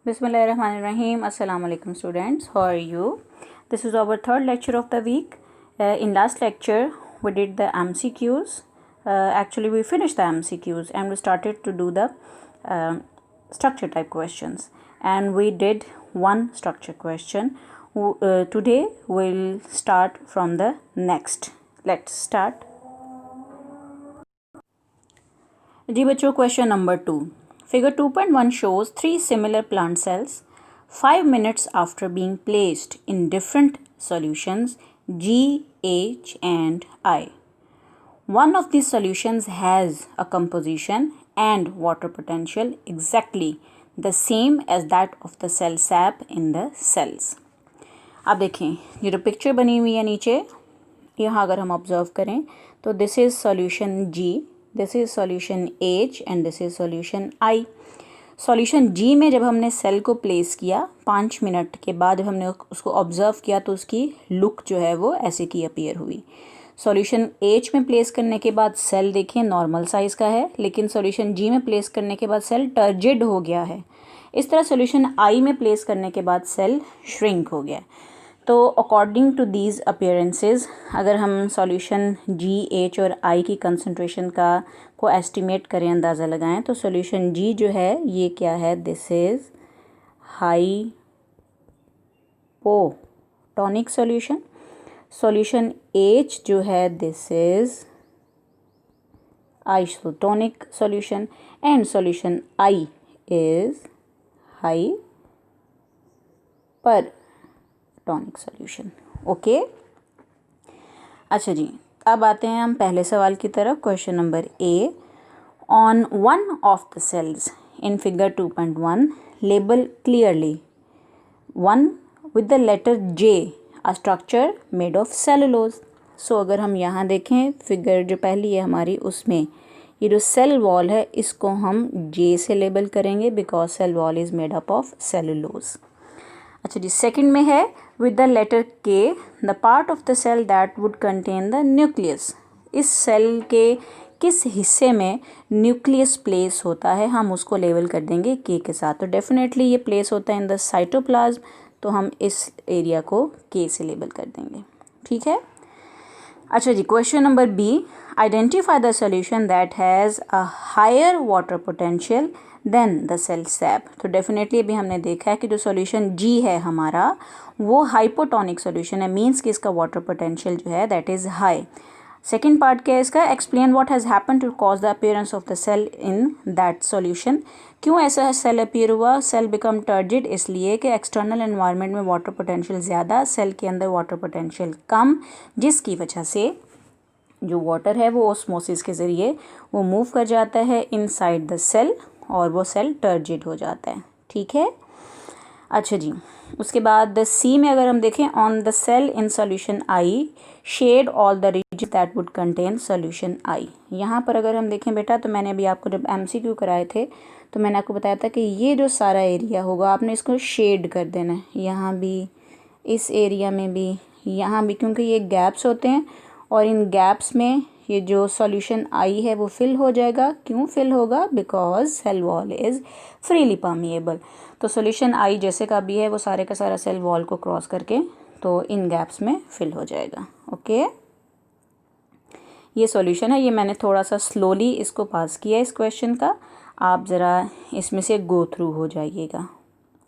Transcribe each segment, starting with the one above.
Bismillahirrahmanirrahim. Assalamu alaikum students. How are you? This is our third lecture of the week. In last lecture we did the MCQs. Actually we finished the MCQs and we started to do the structure type questions. And we did one structure question. Today we'll start from the next. Let's start. जी बच्चों, question number 2. Figure 2.1 shows 3 similar plant cells 5 minutes after being placed in different solutions G, H and I. One of these solutions has a composition and water potential exactly the same as that of the cell sap in the cells. अब देखें, ये जो picture बनी हुई है नीचे, यहाँ अगर हम ऑब्जर्व करें तो this is solution G, this is solution H and this is solution I. Solution G में जब हमने सेल को प्लेस किया 5 मिनट के बाद जब हमने उसको ऑब्जर्व किया तो उसकी लुक जो है वो ऐसे की अपीयर हुई. सॉल्यूशन H में प्लेस करने के बाद सेल देखिए नॉर्मल साइज़ का है, लेकिन सॉल्यूशन G में प्लेस करने के बाद सेल टर्जिड हो गया है. इस तरह सॉल्यूशन I में प्लेस करने के बाद सेल श्रिंक हो गया. तो अकॉर्डिंग टू दीज अपीयरेंसेस अगर हम सॉल्यूशन G, H और I की कंसंट्रेशन को एस्टिमेट करें, अंदाज़ा लगाएं, तो सॉल्यूशन G जो है ये क्या है, this is hypotonic solution. Solution H जो है this is isotonic solution and solution I is hypertonic solution. Okay, अच्छा जी, अब आते हैं हम पहले सवाल की तरफ. Question number A. On one of the cells in figure 2.1 label clearly one with the letter J a structure made of cellulose. So अगर हम यहाँ देखें फिगर जो पहली है हमारी, उसमें ये जो सेल वॉल है इसको हम J से लेबल करेंगे because cell wall is made up of cellulose. अच्छा जी, सेकंड में है with the letter K the part of the cell that would contain the nucleus. इस सेल के किस हिस्से में न्यूक्लियस प्लेस होता है हम उसको लेबल कर देंगे K के साथ. तो डेफिनेटली ये प्लेस होता है इन द साइटोप्लाज्म, तो हम इस एरिया को K से लेबल कर देंगे. ठीक है. अच्छा जी, question number B. Identify the solution that has a higher water potential than the cell sap. तो डेफिनेटली अभी हमने देखा है कि जो सॉल्यूशन G है हमारा वो हाइपोटोनिक सॉल्यूशन है, मीन्स कि इसका वाटर पोटेंशियल जो है that is high. Second part क्या है इसका, explain what has happen to cause the appearance of the cell in that solution. क्यों ऐसा सेल अपीयर हुआ, सेल बिकम टर्जिड, इसलिए कि एक्सटर्नल एनवायरनमेंट में वाटर पोटेंशियल ज़्यादा, सेल के अंदर वाटर पोटेंशियल कम, जिसकी वजह से जो वाटर है वो ऑस्मोसिस के ज़रिए वो मूव कर जाता है इनसाइड द सेल और वो सेल टर्जिड हो जाता है. ठीक है. अच्छा जी, उसके बाद C में अगर हम देखें, on the cell in solution I shade all the region that would contain solution I. यहाँ पर अगर हम देखें बेटा, तो मैंने अभी आपको जब MCQ कराए थे तो मैंने आपको बताया था कि ये जो सारा एरिया होगा आपने इसको शेड कर देना है, यहाँ भी, इस एरिया में भी, यहाँ भी, क्योंकि ये गैप्स होते हैं और इन गैप्स में ये जो सॉल्यूशन I है वो फिल हो जाएगा. क्यों फिल होगा, because cell wall is freely permeable. तो सॉल्यूशन I जैसे का भी है वो सारे का सारा सेल वॉल को क्रॉस करके तो इन गैप्स में फिल हो जाएगा. ओके, ये सॉल्यूशन है. ये मैंने थोड़ा सा स्लोली इसको पास किया इस क्वेश्चन का, आप ज़रा इसमें से गो थ्रू हो जाइएगा.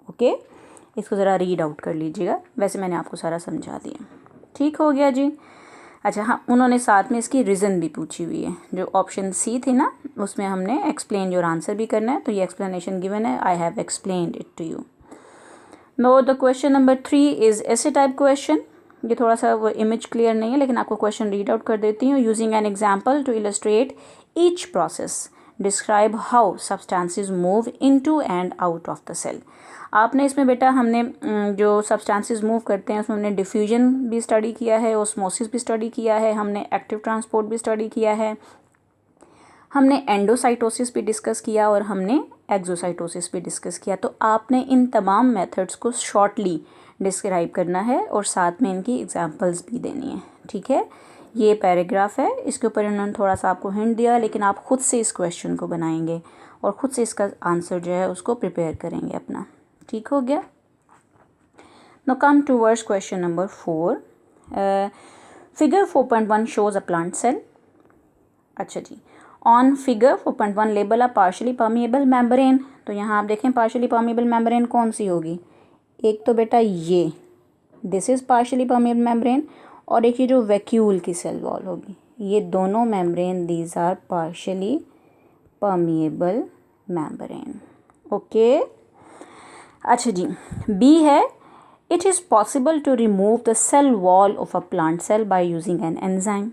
ओके, इसको ज़रा रीड आउट कर लीजिएगा. वैसे मैंने आपको सारा समझा दिया. ठीक हो गया जी. अच्छा हाँ, उन्होंने साथ में इसकी रीज़न भी पूछी हुई है. जो ऑप्शन C थी ना, उसमें हमने एक्सप्लेन योर आंसर भी करना है, तो ये एक्सप्लेनेशन गिवन है. I have explained it to you. No the question number 3 is ऐसे टाइप क्वेश्चन. ये थोड़ा सा वो इमेज क्लियर नहीं है, लेकिन आपको क्वेश्चन रीड आउट कर देती हूँ. Using an example to illustrate each process describe how substances move into and out of the cell. आपने इसमें बेटा हमने जो सब्सटेंसेस मूव करते हैं उसमें हमने डिफ्यूजन भी स्टडी किया है, ऑस्मोसिस भी स्टडी किया है, हमने एक्टिव ट्रांसपोर्ट भी स्टडी किया है, हमने एंडोसाइटोसिस भी डिस्कस किया और हमने एक्सोसाइटोसिस भी डिस्कस किया. तो आपने इन तमाम मेथड्स को शॉर्टली डिस्क्राइब करना है और साथ में इनकी एग्जांपल्स भी देनी है. ठीक है. ये पैराग्राफ है, इसके ऊपर इन्होंने थोड़ा सा आपको हिंट दिया, लेकिन आप खुद से इस क्वेश्चन को बनाएंगे और ख़ुद से इसका आंसर जो है उसको प्रिपेयर करेंगे अपना. ठीक हो गया। Now come towards question number 4। Figure 4.1 shows a plant cell. अच्छा जी, on figure 4.1 label a partially permeable membrane. तो यहाँ आप देखें पार्शली परमिएबल मेम्ब्रेन कौन सी होगी, एक तो बेटा ये this is partially permeable membrane, और एक ये जो वैक्यूल की सेल वॉल होगी, ये दोनों membrane these are partially permeable membrane. Okay. अच्छा जी, बी है, it is possible to remove the cell wall of a plant cell by using an enzyme.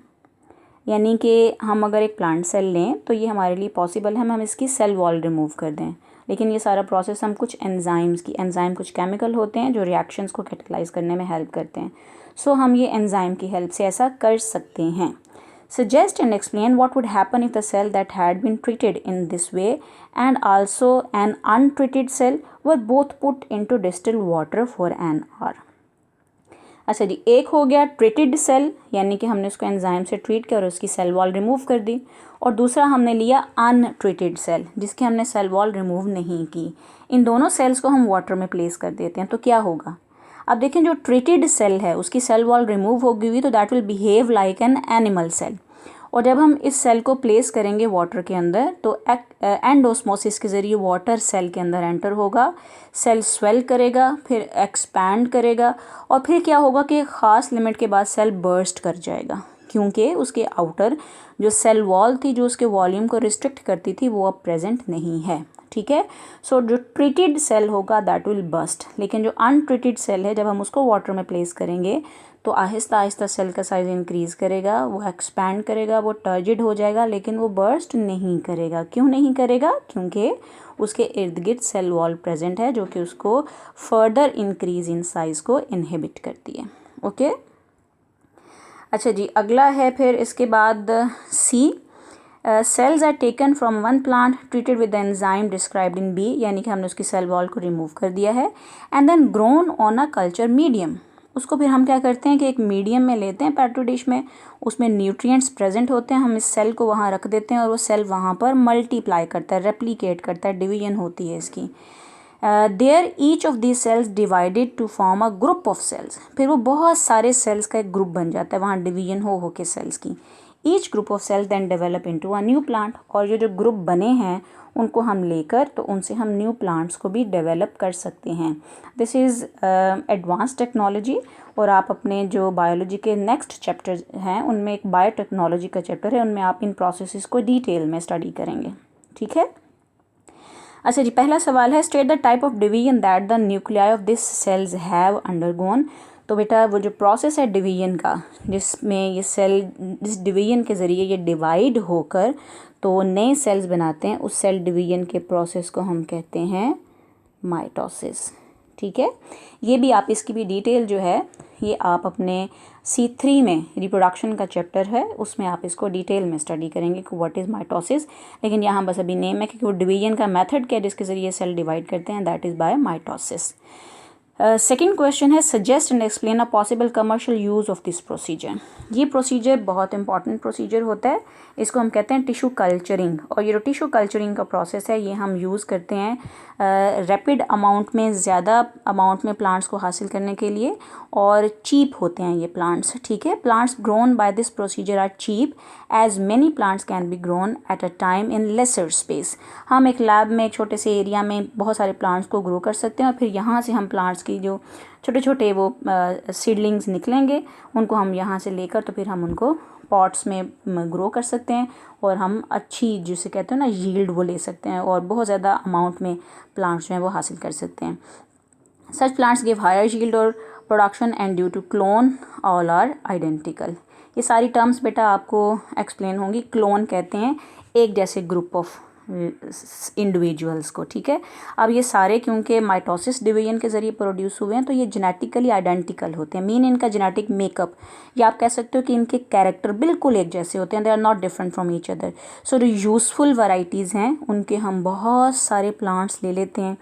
यानी कि हम अगर एक प्लांट सेल लें तो ये हमारे लिए पॉसिबल है, हम इसकी सेल वॉल रिमूव कर दें, लेकिन ये सारा प्रोसेस हम कुछ एंजाइम कुछ केमिकल होते हैं जो रिएक्शंस को कैटेलाइज करने में हेल्प करते हैं। सो हम ये एंजाइम की हेल्प से ऐसा कर सकते हैं। Suggest and explain what would happen if the cell that had been treated in this way and also an untreated cell were both put into distilled water for an hour। अच्छा जी, एक हो गया treated cell, यानी कि हमने उसको enzyme से treat किया और उसकी सेल वॉल रिमूव कर दी, और दूसरा हमने लिया अनट्रीटेड सेल जिसकी हमने सेल वॉल रिमूव नहीं की। इन दोनों सेल्स को हम वाटर में प्लेस कर देते हैं तो क्या होगा। अब देखें, जो ट्रीटेड सेल है उसकी सेल वॉल रिमूव हो गई हुई, तो that will behave like an animal cell, और जब हम इस सेल को प्लेस करेंगे वाटर के अंदर तो एंडोस्मोसिस के ज़रिए वाटर सेल के अंदर एंटर होगा, सेल स्वेल करेगा, फिर एक्सपैंड करेगा, और फिर क्या होगा कि एक ख़ास लिमिट के बाद सेल बर्स्ट कर जाएगा, क्योंकि उसके आउटर जो सेल वॉल थी जो उसके वॉल्यूम को रिस्ट्रिक्ट करती थी वो अब प्रेजेंट नहीं है। ठीक है। सो जो ट्रीटेड सेल होगा दैट विल बस्ट, लेकिन जो अनट्रीटेड सेल है जब हम उसको वाटर में प्लेस करेंगे तो आहिस्ता आहिस्ता सेल का साइज़ इंक्रीज़ करेगा, वो एक्सपैंड करेगा, वो टर्जिड हो जाएगा, लेकिन वो बर्स्ट नहीं करेगा। क्यों नहीं करेगा? क्योंकि उसके इर्द गिर्द सेल वॉल प्रेजेंट है जो कि उसको फर्दर इंक्रीज़ इन साइज़ को इनहिबिट करती है। ओके। अच्छा जी, अगला है फिर इसके बाद C, cells are taken from one plant treated with the enzyme described in B, यानी कि हमने उसकी सेल वॉल को रिमूव कर दिया है, and then grown on a culture medium. उसको फिर हम क्या करते हैं कि एक मीडियम में लेते हैं, पेट्री डिश में, उसमें न्यूट्रिएंट्स प्रेजेंट होते हैं, हम इस सेल को वहाँ रख देते हैं और वो सेल वहाँ पर मल्टीप्लाई करता है, रेप्लिकेट करता है, डिवीजन होती है इसकी। There each of these cells divided to form a group of cells, फिर वो बहुत सारे सेल्स का एक ग्रुप बन जाता है, वहाँ डिवीजन हो के सेल्स की। Each group of cells then develop into a new plant, और ये जो ग्रुप बने हैं उनको हम लेकर तो उनसे हम न्यू प्लांट्स को भी डेवलप कर सकते हैं। दिस इज़ एडवांस टेक्नोलॉजी, और आप अपने जो बायोलॉजी के नेक्स्ट चैप्टर हैं उनमें एक बायोटेक्नोलॉजी का चैप्टर है, उनमें आप इन प्रोसेसेस को डिटेल में स्टडी करेंगे। ठीक है। अच्छा जी, पहला सवाल है, state the type of division that the nuclei of this cells have undergone. तो बेटा वो जो प्रोसेस है डिवीजन का, जिसमें ये सेल इस डिवीजन के ज़रिए ये डिवाइड होकर तो नए सेल्स बनाते हैं, उस सेल डिवीजन के प्रोसेस को हम कहते हैं माइटोसिस। ठीक है। ये भी आप इसकी भी डिटेल जो है ये आप अपने C3 में रिप्रोडक्शन का चैप्टर है उसमें आप इसको डिटेल में स्टडी करेंगे कि व्हाट इज़ माइटोसिस, लेकिन यहाँ बस अभी नेम है कि वो डिवीजन का मेथड क्या है जिसके ज़रिए सेल डिवाइड करते हैं, that is by mitosis. Second question है, suggest and explain a possible commercial use of this procedure. ये प्रोसीजर बहुत इंपॉर्टेंट प्रोसीजर होता है, इसको हम कहते हैं टिश्यू कल्चरिंग, और ये जो टिश्यू कल्चरिंग का प्रोसेस है ये हम यूज़ करते हैं रैपिड अमाउंट में, ज़्यादा अमाउंट में प्लांट्स को हासिल करने के लिए, और चीप होते हैं ये प्लांट्स। ठीक है। Plants grown by this procedure are cheap as many plants can be grown at a time in lesser space. हम एक लैब में एक छोटे से एरिया में बहुत सारे प्लांट्स को ग्रो कर सकते हैं, और फिर यहाँ से हम प्लांट्स की जो छोटे छोटे वो सीडलिंग्स निकलेंगे उनको हम यहाँ से लेकर तो फिर हम उनको पॉट्स में ग्रो कर सकते हैं, और हम अच्छी जिसे कहते हैं ना यील्ड वो ले सकते हैं, और बहुत ज़्यादा अमाउंट में प्लांट्स जो हैं वो हासिल कर सकते हैं। Such plants give higher yield और production and due to clone all are identical. ये सारी टर्म्स बेटा आपको एक्सप्लेन होंगी। क्लोन कहते हैं एक जैसे ग्रुप ऑफ इंडिविजुअल्स को। ठीक है। अब ये सारे क्योंकि माइटोसिस डिवीजन के ज़रिए प्रोड्यूस हुए हैं तो ये जेनेटिकली आइडेंटिकल होते हैं, मीन इनका जेनेटिक मेकअप, या आप कह सकते हो कि इनके कैरेक्टर बिल्कुल एक जैसे होते हैं, they are not different from each other. So जो यूज़फुल वैरायटीज़ हैं उनके हम बहुत सारे प्लांट्स ले लेते हैं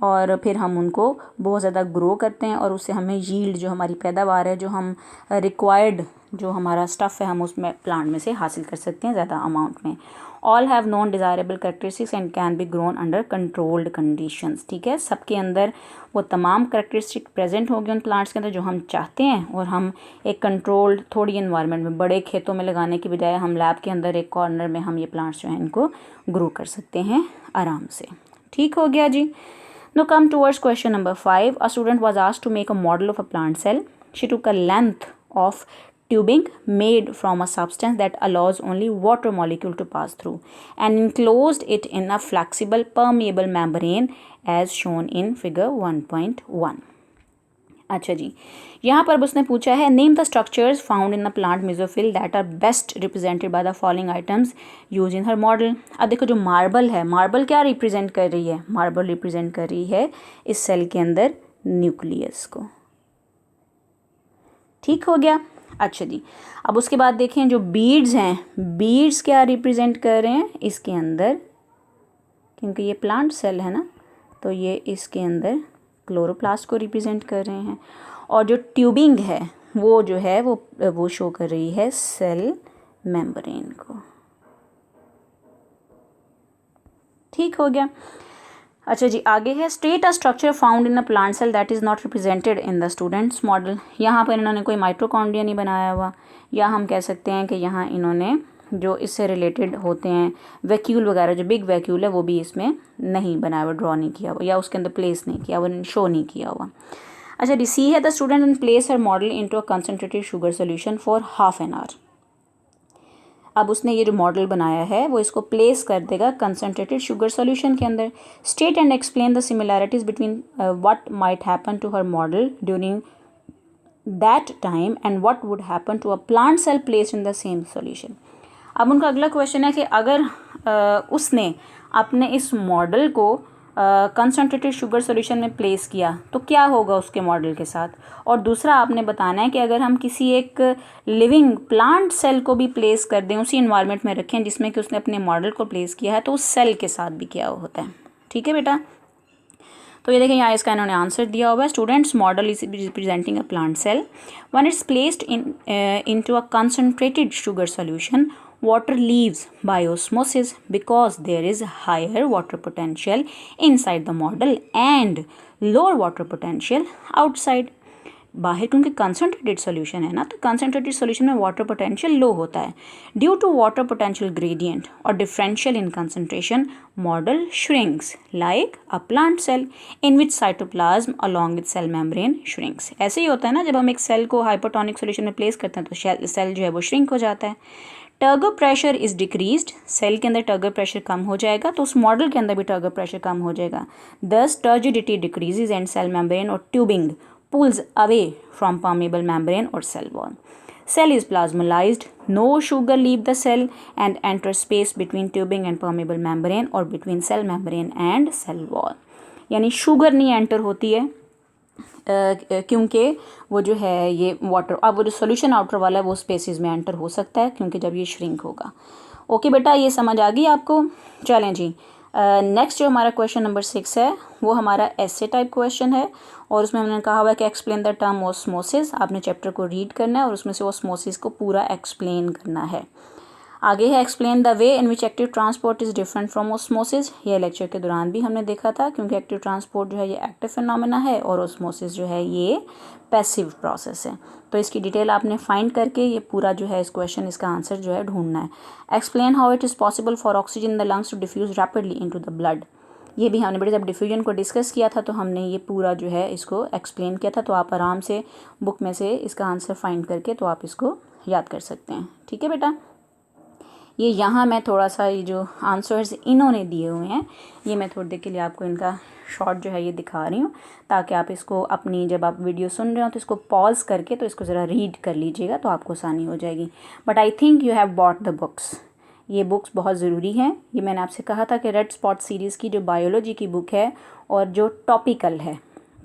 और फिर हम उनको बहुत ज़्यादा ग्रो करते हैं, और उससे हमें यील्ड जो हमारी पैदावार है जो हम रिक्वायर्ड जो हमारा स्टफ़ है हम उसमें प्लांट में से हासिल कर सकते हैं ज़्यादा अमाउंट में। All have non desirable characteristics and can be grown under controlled conditions. ठीक है, सबके अंदर वो तमाम करेक्टरिस्टिक प्रेजेंट होगी उन प्लांट्स के अंदर जो हम चाहते हैं, और हम एक कंट्रोल्ड थोड़ी इन्वायरमेंट में, बड़े खेतों में लगाने की बजाय हम लैब के अंदर एक कॉर्नर में हम ये प्लांट्स जो हैं इनको ग्रो कर सकते हैं आराम से। ठीक हो गया जी। Now come towards question number 5. A student was asked to make a model of a plant cell. She took a length of tubing made from a substance that allows only water molecule to pass through and enclosed it in a flexible permeable membrane as shown in figure 1.1. अच्छा जी, यहाँ पर उसने पूछा है name the structures found in the plant mesophyll that are best represented by the following items use in her model. अब देखो जो marble है, मार्बल क्या रिप्रेजेंट कर रही है? मार्बल रिप्रेजेंट कर रही है इस सेल के अंदर न्यूक्लियस को। ठीक हो गया। अच्छा जी, अब उसके बाद देखें जो बीड्स हैं, बीड्स क्या रिप्रेजेंट कर रहे हैं इसके अंदर, क्योंकि ये प्लांट सेल है ना, तो ये इसके अंदर क्लोरोप्लास्ट को रिप्रेजेंट कर रहे हैं। और जो ट्यूबिंग है वो जो है वो शो कर रही है सेल मेम्ब्रेन को। ठीक हो गया। अच्छा जी, आगे है state a structure found in a plant cell that is not represented in the students model. यहाँ पर इन्होंने कोई माइटोकॉन्ड्रिया नहीं बनाया हुआ, या हम कह सकते हैं कि यहाँ इन्होंने जो इससे रिलेटेड होते हैं वैक्यूल वगैरह, जो बिग वैक्यूल है वो भी इसमें नहीं बनाया हुआ, ड्रॉ नहीं किया हुआ, या उसके अंदर प्लेस नहीं किया हुआ, शो नहीं किया हुआ। अच्छा डी, सी है the student and place her model into a concentrated sugar solution for half an hour. अब उसने ये जो मॉडल बनाया है वो इसको प्लेस कर देगा कंसनट्रेटेड शुगर सॉल्यूशन के अंदर। State and explain the similarities between what might happen to her model during that time and what would happen to a plant cell placed in the same solution. अब उनका अगला question है कि अगर उसने अपने इस मॉडल को कंसनट्रेटेड शुगर सॉल्यूशन में प्लेस किया तो क्या होगा उसके मॉडल के साथ। और दूसरा आपने बताना है कि अगर हम किसी एक लिविंग प्लांट सेल को भी प्लेस कर दें, उसी इन्वायरमेंट में रखें जिसमें कि उसने अपने मॉडल को प्लेस किया है, तो उस सेल के साथ भी क्या होता है। ठीक है बेटा, तो ये देखें यहाँ इसका इन्होंने आंसर दिया हुआ है। Students model is representing a plant cell when it's placed into a concentrated sugar solution, water leaves by osmosis because there is higher water potential inside the model and lower water potential outside. बाहर क्योंकि concentrated solution है ना, तो concentrated solution में water potential low होता है। Due to water potential gradient और differential in concentration, model shrinks like a plant cell in which cytoplasm along with cell membrane shrinks. ऐसे ही होता है ना, जब हम एक सेल को हाइपोटोनिक सॉल्यूशन में प्लेस करते हैं तो सेल जो है वो श्रिंक हो जाता है। Turgor pressure is decreased, cell के अंदर टर्गर प्रेशर कम हो जाएगा तो उस मॉडल के अंदर भी टर्गर प्रेशर कम हो जाएगा। Thus turgidity decreases and cell membrane और tubing pulls away from permeable membrane or cell wall. Cell is plasmolized. No sugar leave the cell and enter space between tubing and permeable membrane or between cell membrane and cell wall. यानी sugar नहीं enter होती है क्योंकि वो जो है ये water, अब वो जो सोल्यूशन आउटर वाला है वो स्पेसिस में एंटर हो सकता है क्योंकि जब ये श्रिंक होगा। ओके बेटा, ये समझ आ गई आपको। चलें जी, नेक्स्ट जो हमारा क्वेश्चन नंबर 6 है वो हमारा ऐसे टाइप क्वेश्चन है, और उसमें हमने कहा हुआ है कि एक्सप्लेन द टर्म ऑस्मोसिस। आपने चैप्टर को रीड करना है और उसमें से ऑस्मोसिस को पूरा एक्सप्लेन करना है। आगे है explain the way in which active transport is different from osmosis. ये लेक्चर के दौरान भी हमने देखा था, क्योंकि एक्टिव ट्रांसपोर्ट जो है ये एक्टिव फिनोमेना है और ऑस्मोसिस जो है ये पैसिव प्रोसेस है। तो इसकी डिटेल आपने फाइंड करके ये पूरा जो है इस क्वेश्चन इसका आंसर जो है ढूंढना है। Explain how it is possible for oxygen in the lungs to diffuse rapidly into the blood. ये भी हमने बड़े जब डिफ्यूजन को डिस्कस किया था तो हमने ये पूरा जो है इसको एक्सप्लेन किया था। तो आप आराम से बुक में से इसका आंसर फाइंड करके तो आप इसको याद कर सकते हैं। ठीक है बेटा, ये यहाँ मैं थोड़ा सा ये जो आंसर्स इन्होंने दिए हुए हैं ये मैं थोड़ी देर के लिए आपको इनका शॉर्ट जो है ये दिखा रही हूँ, ताकि आप इसको अपनी जब आप वीडियो सुन रहे हो तो इसको पॉज करके तो इसको ज़रा रीड कर लीजिएगा तो आपको आसानी हो जाएगी। But I think you have bought the books. ये बुक्स बहुत ज़रूरी हैं। ये मैंने आपसे कहा था कि रेड स्पॉट सीरीज़ की जो बायोलॉजी की बुक है और जो टॉपिकल है,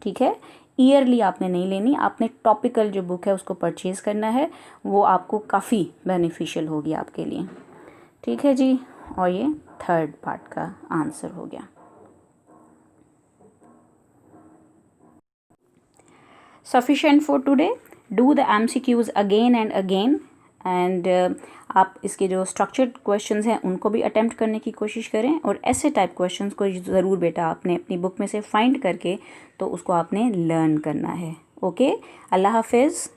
ठीक है, ईयरली आपने नहीं लेनी, आपने टॉपिकल जो बुक है उसको परचेज़ करना है, वो आपको काफ़ी बेनिफिशियल होगी आपके लिए। ठीक है जी, और ये थर्ड पार्ट का आंसर हो गया। Sufficient for today. Do the MCQs again and again and आप इसके जो स्ट्रक्चर्ड क्वेश्चंस हैं उनको भी अटेम्प्ट करने की कोशिश करें, और ऐसे टाइप क्वेश्चंस को ज़रूर बेटा आपने अपनी बुक में से फाइंड करके तो उसको आपने लर्न करना है। ओके, अल्लाह हाफिज़।